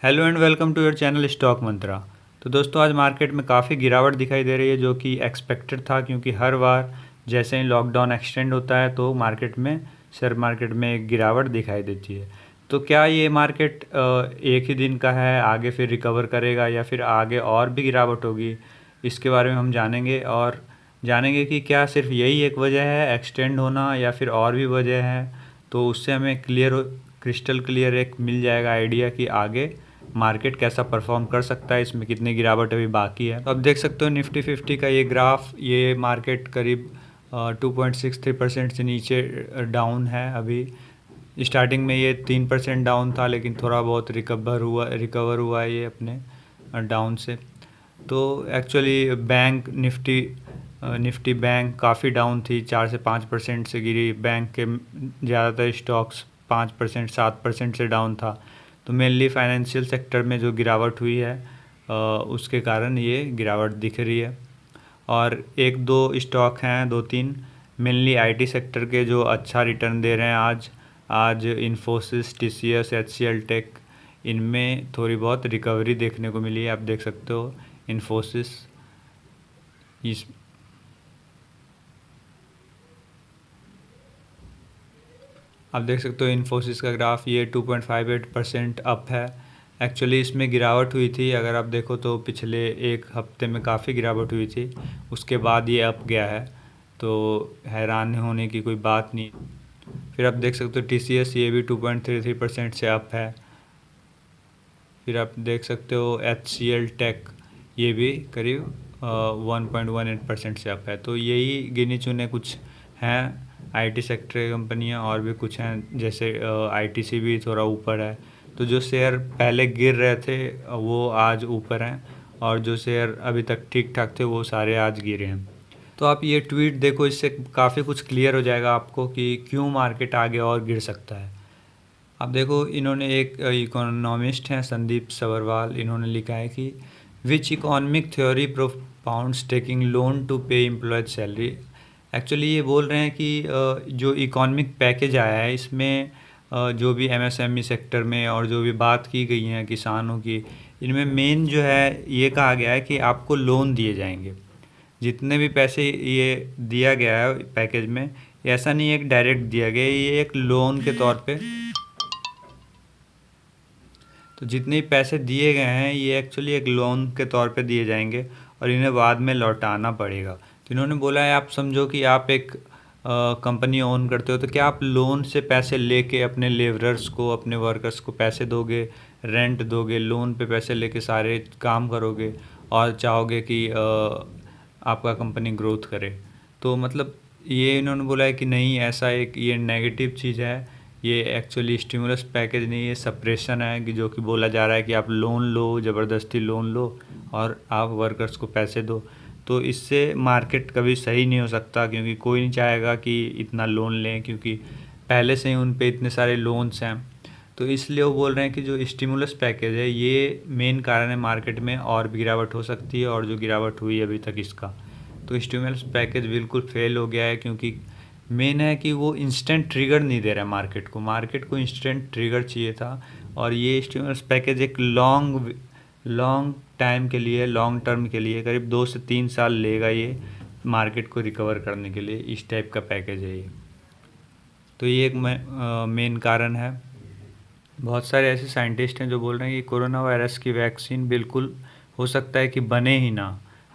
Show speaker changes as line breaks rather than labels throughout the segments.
Hello and welcome to your channel stock Mantra. तो दोस्तों आज मार्केट में काफ़ी गिरावट दिखाई दे रही है जो कि एक्सपेक्टेड था, क्योंकि हर बार जैसे ही लॉकडाउन एक्सटेंड होता है तो मार्केट में शेयर मार्केट में एक गिरावट दिखाई देती है। तो क्या ये मार्केट एक ही दिन का है, आगे फिर रिकवर करेगा या फिर आगे और भी गिरावट होगी, इसके बारे में हम जानेंगे। और जानेंगे कि क्या सिर्फ यही एक वजह है एक्सटेंड होना या फिर और भी वजह है। तो उससे हमें क्रिस्टल क्लियर एक मिल जाएगा आइडिया कि आगे मार्केट कैसा परफॉर्म कर सकता है, इसमें कितनी गिरावट अभी बाकी है। तो अब देख सकते हो निफ्टी 50 का ये ग्राफ, ये मार्केट करीब 2.63% से नीचे डाउन है। अभी स्टार्टिंग में ये 3% डाउन था, लेकिन थोड़ा बहुत रिकवर हुआ है ये अपने डाउन से। तो एक्चुअली निफ्टी बैंक काफ़ी डाउन थी, 4 से 5% से गिरी। बैंक के ज़्यादातर स्टॉक्स 5% 7% से डाउन था। तो मेनली फाइनेंशियल सेक्टर में जो गिरावट हुई है उसके कारण ये गिरावट दिख रही है। और एक दो स्टॉक हैं, दो तीन मेनली आईटी सेक्टर के जो अच्छा रिटर्न दे रहे हैं आज इन्फोसिस, टीसीएस, एचसीएल टेक, इनमें थोड़ी बहुत रिकवरी देखने को मिली है। आप देख सकते हो इन्फोसिस इस आप देख सकते हो इन्फोसिस का ग्राफ, ये 2.58% अप है। एक्चुअली इसमें गिरावट हुई थी, अगर आप देखो तो पिछले एक हफ्ते में काफ़ी गिरावट हुई थी, उसके बाद ये अप गया है। तो हैरान होने की कोई बात नहीं। फिर आप देख सकते हो टीसीएस, ये भी 2.33% से अप है। फिर आप देख सकते हो एचसीएल टेक, ये भी करीब 1.18% से अप है। तो यही गिनी चुने कुछ हैं आईटी सेक्टर की कंपनियां, और भी कुछ हैं जैसे आईटीसी भी थोड़ा ऊपर है। तो जो शेयर पहले गिर रहे थे वो आज ऊपर हैं, और जो शेयर अभी तक ठीक ठाक थे वो सारे आज गिरे हैं। तो आप ये ट्वीट देखो, इससे काफ़ी कुछ क्लियर हो जाएगा आपको कि क्यों मार्केट आगे और गिर सकता है। आप देखो, इन्होंने एक इकोनॉमिस्ट हैं संदीप सबरवाल, इन्होंने लिखा है कि which economic theory propounds taking loan to pay employees salary. Actually ये बोल रहे हैं कि जो इकोनॉमिक पैकेज आया है इसमें जो भी एमएसएमई सेक्टर में और जो भी बात की गई है किसानों की, इनमें मेन जो है ये कहा गया है कि आपको लोन दिए जाएंगे। जितने भी पैसे ये दिया गया है पैकेज में, ऐसा नहीं है कि डायरेक्ट दिया गया है, ये एक लोन के तौर पे। तो जितने पैसे दिए गए हैं ये एक्चुअली एक लोन के तौर पे दिए जाएंगे और इन्हें बाद में लौटाना पड़ेगा। तो इन्होंने बोला है, आप समझो कि आप एक कंपनी ओन करते हो, तो क्या आप लोन से पैसे लेके अपने लेबरर्स को, अपने वर्कर्स को पैसे दोगे, रेंट दोगे, लोन पे पैसे लेके सारे काम करोगे और चाहोगे कि आपका कंपनी ग्रोथ करे। तो मतलब ये इन्होंने बोला है कि नहीं, ऐसा एक ये नेगेटिव चीज़ है। ये एक्चुअली स्टिमुलस पैकेज नहीं, ये सप्रेशन है कि जो कि बोला जा रहा है कि आप लोन लो, ज़बरदस्ती लोन लो और आप वर्कर्स को पैसे दो। तो इससे मार्केट कभी सही नहीं हो सकता, क्योंकि कोई नहीं चाहेगा कि इतना लोन लें, क्योंकि पहले से ही उन पे इतने सारे लोन्स हैं। तो इसलिए वो बोल रहे हैं कि जो स्टिमुलस पैकेज है ये मेन कारण है मार्केट में और भी गिरावट हो सकती है, और जो गिरावट हुई अभी तक इसका। तो स्टिमुलस पैकेज बिल्कुल फेल हो गया है, क्योंकि मेन है कि वो इंस्टेंट ट्रिगर नहीं दे रहा है मार्केट को इंस्टेंट ट्रिगर चाहिए था। और ये स्टिमुलस पैकेज एक लॉन्ग लॉन्ग टाइम के लिए, लॉन्ग टर्म के लिए करीब 2 से 3 साल लेगा ये मार्केट को रिकवर करने के लिए। इस टाइप का पैकेज है ये। तो ये एक मेन कारण है। बहुत सारे ऐसे साइंटिस्ट हैं जो बोल रहे हैं कि कोरोना वायरस की वैक्सीन बिल्कुल हो सकता है कि बने ही ना,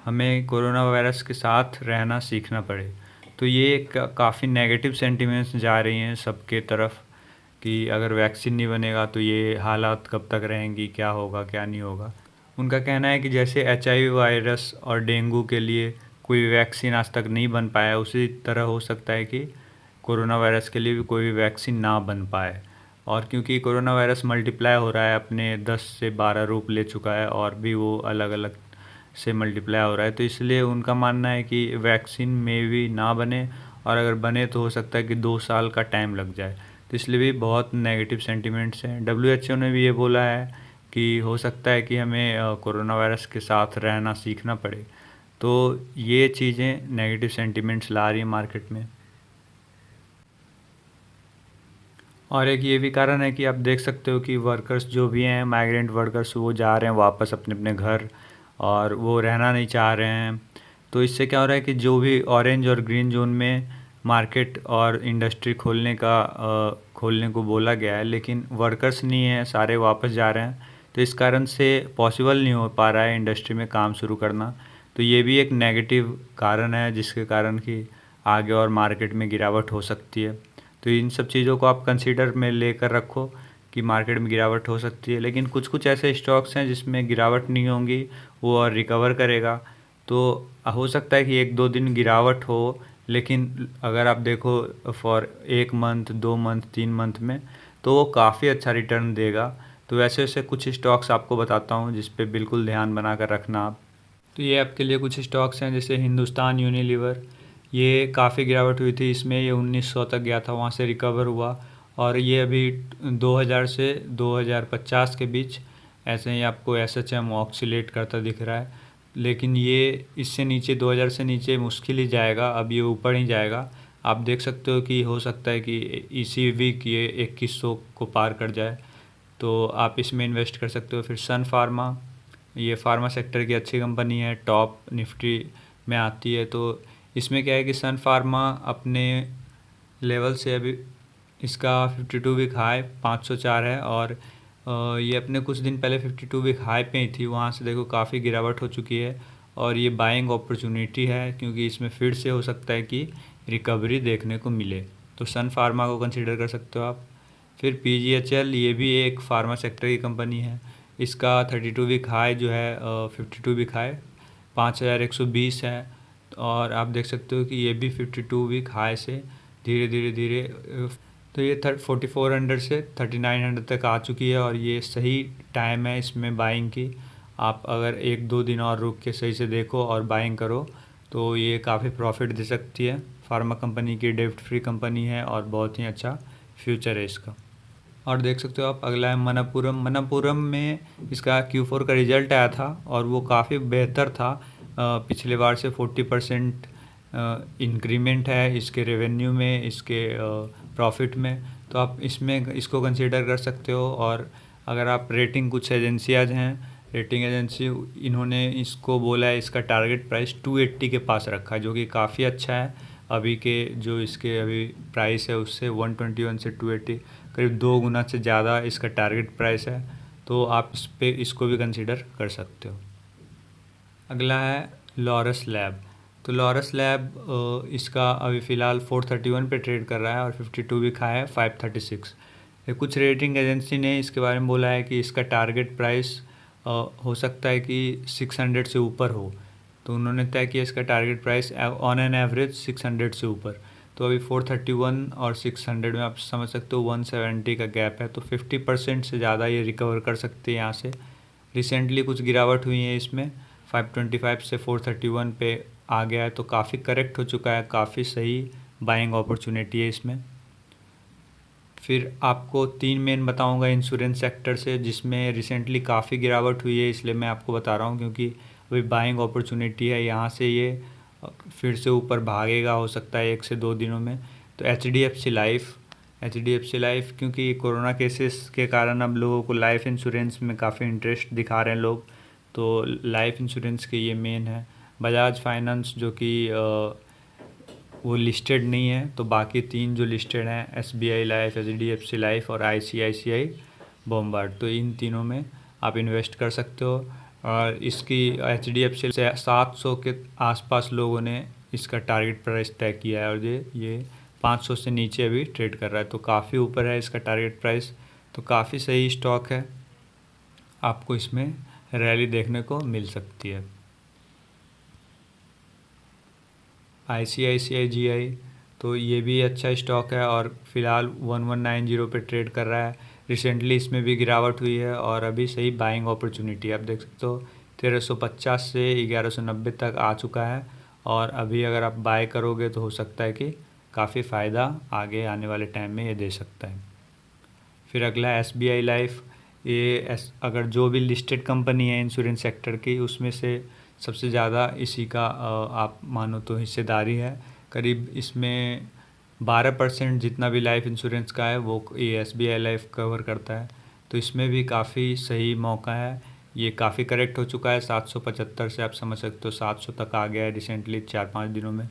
हमें कोरोना वायरस के साथ रहना सीखना पड़े। तो ये काफ़ी नेगेटिव सेंटिमेंट्स जा रही हैं सबके तरफ कि अगर वैक्सीन नहीं बनेगा तो ये हालात कब तक रहेंगी, क्या होगा क्या नहीं होगा। उनका कहना है कि जैसे एचआईवी वायरस और डेंगू के लिए कोई वैक्सीन आज तक नहीं बन पाया, उसी तरह हो सकता है कि कोरोना वायरस के लिए भी कोई भी वैक्सीन ना बन पाए। और क्योंकि कोरोना वायरस मल्टीप्लाई हो रहा है, अपने 10 से 12 रूप ले चुका है और भी वो अलग अलग से मल्टीप्लाई हो रहा है, तो इसलिए उनका मानना है कि वैक्सीन में भी ना बने, और अगर बने तो हो सकता है कि 2 साल का टाइम लग जाए। तो इसलिए भी बहुत नेगेटिव सेंटिमेंट्स हैं। डब्ल्यूएचओ ने भी ये बोला है कि हो सकता है कि हमें कोरोना वायरस के साथ रहना सीखना पड़े। तो ये चीज़ें नेगेटिव सेंटिमेंट्स ला रही हैं मार्केट में। और एक ये भी कारण है कि आप देख सकते हो कि वर्कर्स जो भी हैं, माइग्रेंट वर्कर्स, वो जा रहे हैं वापस अपने अपने घर और वो रहना नहीं चाह रहे हैं। तो इससे क्या हो रहा है कि जो भी ऑरेंज और ग्रीन जोन में मार्केट और इंडस्ट्री खोलने को बोला गया है, लेकिन वर्कर्स नहीं है, सारे वापस जा रहे हैं। तो इस कारण से पॉसिबल नहीं हो पा रहा है इंडस्ट्री में काम शुरू करना। तो ये भी एक नेगेटिव कारण है जिसके कारण कि आगे और मार्केट में गिरावट हो सकती है। तो इन सब चीज़ों को आप कंसीडर में लेकर रखो कि मार्केट में गिरावट हो सकती है। लेकिन कुछ कुछ ऐसे स्टॉक्स हैं जिसमें गिरावट नहीं होंगी, वो और रिकवर करेगा। तो हो सकता है कि एक दो दिन गिरावट हो, लेकिन अगर आप देखो फॉर 1 मंथ, 2 मंथ, 3 मंथ में, तो वो काफ़ी अच्छा रिटर्न देगा। तो वैसे वैसे कुछ स्टॉक्स आपको बताता हूँ जिस पे बिल्कुल ध्यान बना कर रखना आप। तो ये आपके लिए कुछ स्टॉक्स हैं, जैसे हिंदुस्तान यूनिलीवर। ये काफ़ी गिरावट हुई थी इसमें, ये 1900 तक गया था, वहाँ से रिकवर हुआ और ये अभी 2000 से 2050 के बीच ऐसे ही आपको एसएचएम ऑक्सीलेट करता दिख रहा है। लेकिन ये इससे नीचे, 2000 से नीचे मुश्किल ही जाएगा, अब ये ऊपर ही जाएगा। आप देख सकते हो कि हो सकता है कि इसी वीक ये 2100 को पार कर जाए, तो आप इसमें इन्वेस्ट कर सकते हो। फिर सन फार्मा, ये फार्मा सेक्टर की अच्छी कंपनी है, टॉप निफ्टी में आती है। तो इसमें क्या है कि सन फार्मा अपने लेवल से अभी इसका 52 वीक हाई 504 है, और ये अपने कुछ दिन पहले 52 वीक हाई पे ही थी, वहाँ से देखो काफ़ी गिरावट हो चुकी है। और ये बाइंग अपॉर्चुनिटी है क्योंकि इसमें फिर से हो सकता है कि रिकवरी देखने को मिले। तो सन फार्मा को कंसिडर कर सकते हो आप। फिर पीजीएचएल, ये भी एक फार्मा सेक्टर की कंपनी है। इसका 32 वीक हाई जो है 52 वीक हाई 5120 है, और आप देख सकते हो कि ये भी 52 वीक हाई से धीरे धीरे धीरे तो ये 4400 से 3900 तक आ चुकी है, और ये सही टाइम है इसमें बाइंग की। आप अगर एक दो दिन और रुक के सही से देखो और बाइंग करो तो ये काफ़ी प्रॉफिट दे सकती है। फार्मा कंपनी की डेब्ट फ्री कंपनी है और बहुत ही अच्छा फ्यूचर है इसका। और देख सकते हो आप, अगला है मनप्पुरम। मनप्पुरम में इसका Q4 का रिजल्ट आया था और वो काफ़ी बेहतर था। पिछले बार से 40% इंक्रीमेंट है इसके रेवेन्यू में, इसके प्रॉफिट में। तो आप इसमें इसको कंसीडर कर सकते हो। और अगर आप रेटिंग, कुछ एजेंसियाँ हैं रेटिंग एजेंसी, इन्होंने इसको बोला है, इसका टारगेट प्राइस 280 के पास रखा है, जो कि काफ़ी अच्छा है। अभी के जो इसके अभी प्राइस है उससे 121 से 280 करीब 2 गुना से ज़्यादा इसका टारगेट प्राइस है। तो आप इसको भी कंसीडर कर सकते हो। अगला है लॉरस लैब। तो लॉरस लैब इसका अभी फ़िलहाल 431 पे ट्रेड कर रहा है और 52 वीक हाई है 536। कुछ रेटिंग एजेंसी ने इसके बारे में बोला है कि इसका टारगेट प्राइस हो सकता है कि 600 से ऊपर हो। तो उन्होंने तय किया इसका target price on an average 600 से ऊपर। तो अभी 431 और 600 में आप समझ सकते हो 170 का गैप है, तो 50% से ज़्यादा ये रिकवर कर सकते हैं यहाँ से। रिसेंटली कुछ गिरावट हुई है इसमें, 525 से 431 पे आ गया है, तो काफ़ी करेक्ट हो चुका है, काफ़ी सही बाइंग अपॉर्चुनिटी है इसमें। फिर आपको 3 मेन बताऊंगा इंश्योरेंस सेक्टर से, जिसमें रिसेंटली काफ़ी गिरावट हुई है, इसलिए मैं आपको बता रहा हूँ क्योंकि अभी बाइंग अपॉर्चुनिटी है, यहाँ से ये फिर से ऊपर भागेगा, हो सकता है 1 से 2 दिनों में। तो H D F C life, क्योंकि कोरोना केसेस के कारण अब लोगों को लाइफ इंश्योरेंस में काफ़ी इंटरेस्ट दिखा रहे हैं लोग, तो लाइफ इंश्योरेंस के ये मेन है। बजाज फाइनेंस, जो कि वो लिस्टेड नहीं है, तो बाकी 3 जो लिस्टेड हैं, एसबीआई लाइफ, एचडीएफसी लाइफ और आईसीआईसीआई बॉम्बार्ड, तो इन तीनों में आप इन्वेस्ट कर सकते हो। और इसकी एचडीएफसी से 700 के आसपास लोगों ने इसका टारगेट प्राइस तय किया है, और ये 500 से नीचे अभी ट्रेड कर रहा है, तो काफ़ी ऊपर है इसका टारगेट प्राइस। तो काफ़ी सही स्टॉक है, आपको इसमें रैली देखने को मिल सकती है। ICICI, तो ये भी अच्छा स्टॉक है और फ़िलहाल 1190 पे ट्रेड कर रहा है। रिसेंटली इसमें भी गिरावट हुई है और अभी सही बाइंग अपॉर्चुनिटी आप देख सकते हो, 1350 से 1190 तक आ चुका है, और अभी अगर आप बाय करोगे तो हो सकता है कि काफ़ी फ़ायदा आगे आने वाले टाइम में ये दे सकता है। फिर अगला SBI लाइफ। ये अगर जो भी लिस्टेड कंपनी है इंश्योरेंस सेक्टर की, उसमें से सबसे ज़्यादा इसी का आप मानो तो हिस्सेदारी है। करीब इसमें 12% जितना भी लाइफ इंश्योरेंस का है वो ये SBI लाइफ कवर करता है। तो इसमें भी काफ़ी सही मौका है। ये काफ़ी करेक्ट हो चुका है 775 से, आप समझ सकते हो 700 तक आ गया है रिसेंटली 4-5 दिनों में।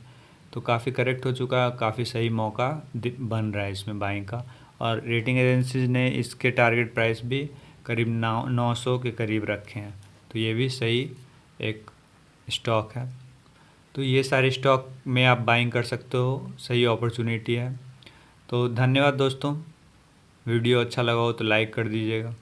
तो काफ़ी करेक्ट हो चुका है, काफ़ी सही मौका बन रहा है इसमें बाइंग का। और रेटिंग एजेंसीज ने इसके टारगेट प्राइस भी करीब 900 के करीब रखे हैं। तो ये भी सही एक स्टॉक है। तो ये सारे स्टॉक में आप बाइंग कर सकते हो, सही अपॉर्चुनिटी है। तो धन्यवाद दोस्तों, वीडियो अच्छा लगा हो तो लाइक कर दीजिएगा।